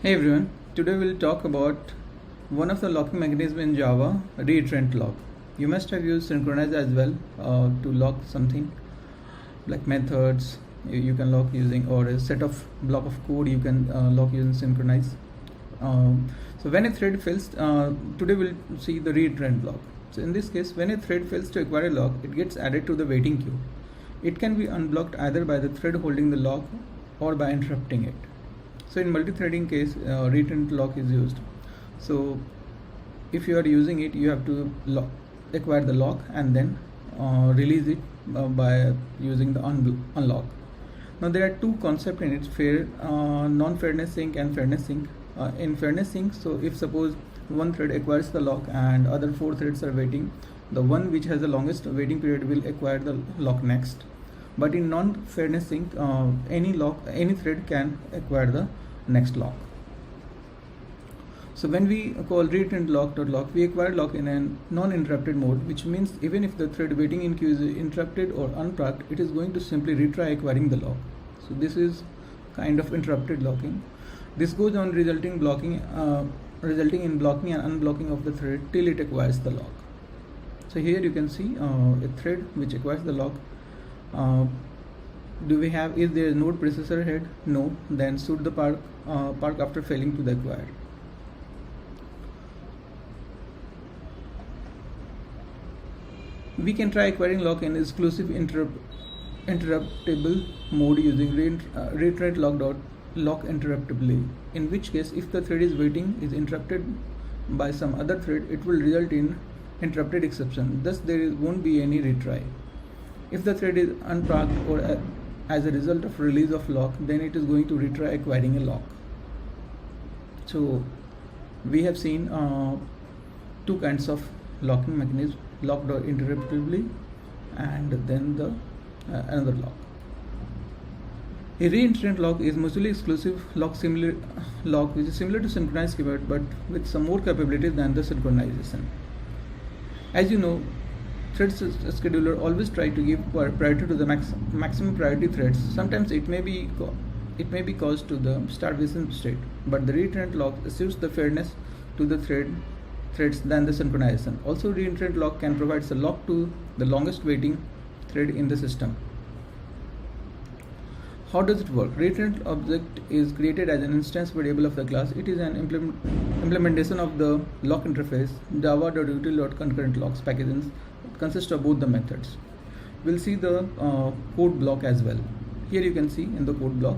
Hey everyone, today we'll talk about one of the locking mechanisms in Java, reiterant lock. You must have used synchronize as well to lock something like methods. You can lock using, or a set of block of code you can lock using synchronize. So when a thread fails, today we'll see the reiterant lock. So in this case, when a thread fails to acquire a lock, it gets added to the waiting queue. It can be unblocked either by the thread holding the lock or by interrupting it. So in multi-threading case, reiterant lock is used. So if you are using it, you have to acquire the lock and then release it by using the unlock. Now there are two concepts in it: non-fairness sink and fairness sink. In fairness sink, so if suppose one thread acquires the lock and other 4 threads are waiting, the one which has the longest waiting period will acquire the lock next. But in non-fairness sink, any thread can acquire the next lock. So when we call reiterant lock, we acquire lock in a non-interrupted mode, which means even if the thread waiting in queue is interrupted or unprocced, it is going to simply retry acquiring the lock. So this is kind of interrupted locking. This goes on resulting in blocking and unblocking of the thread till it acquires the lock. So here you can see a thread which acquires the lock. Is there a node processor head? No. Then should the park after failing to the acquire. We can try acquiring lock in exclusive interruptible mode using reiterate lock interruptibly, in which case if the thread is waiting is interrupted by some other thread, it will result in interrupted exception. Thus there won't be any retry. If the thread is unprocced or as a result of release of lock, then it is going to retry acquiring a lock. So we have seen two kinds of locking mechanism: locked or interruptibly, and then the another lock. A reiterant lock is mutually exclusive lock which is similar to synchronized keyword but with some more capabilities than the synchronization. As you know, thread scheduler always try to give priority to the maximum priority threads. Sometimes it may be caused to the starvation state, but the reiterant lock assures the fairness to the threads than the synchronization. Also, reiterant lock can provide a lock to the longest waiting thread in the system. How does it work? Reiterant object is created as an instance variable of the class. It is an implementation of the lock interface java.util.concurrent locks packages. It consists of both the methods. We'll see the code block as well. Here you can see in the code block,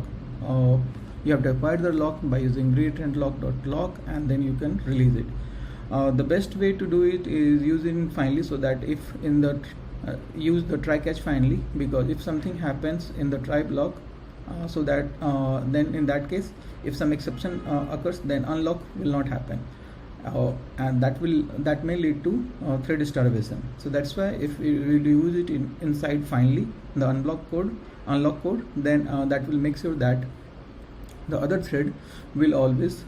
you have to acquire the lock by using reiterant lock and then you can release it. The best way to do it is using finally, so that if in the use the try catch finally, because if something happens in the try block, so that then in that case if some exception occurs, then unlock will not happen, and that may lead to thread starvation. So that's why if we use it inside finally the unlock code, then that will make sure that the other thread will always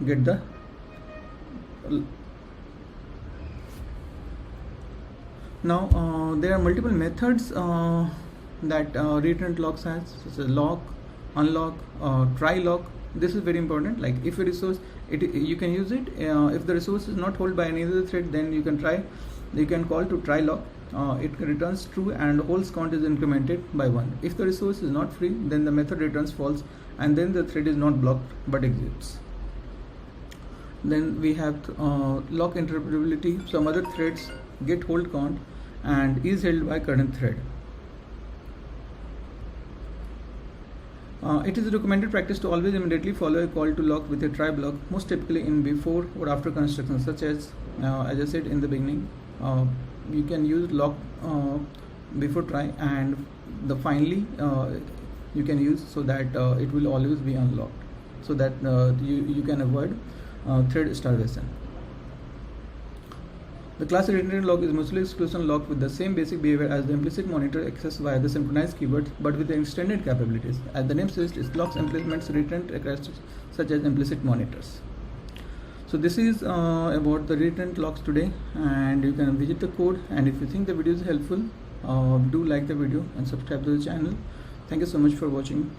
get the now there are multiple methods that reiterant locks has, such as lock, unlock, try lock. This is very important. Like if a resource, you can use it if the resource is not held by any other thread, then you can call to try lock. It returns true and holds count is incremented by 1. If the resource is not free, then the method returns false and then the thread is not blocked but exits. Then we have lock interruptibility. Some other threads get hold count and is held by current thread. It is a recommended practice to always immediately follow a call to lock with a try block, most typically in before or after construction, such as I said in the beginning, you can use lock before try, and the finally you can use, so that it will always be unlocked, so that you can avoid thread starvation. The class reiterant lock is mutually exclusive lock with the same basic behavior as the implicit monitor accessed via the synchronized keyword, but with the extended capabilities. As the name suggests, it locks implements reiterant characteristics such as implicit monitors. So this is about the reiterant locks today, and you can visit the code. And if you think the video is helpful, do like the video and subscribe to the channel. Thank you so much for watching.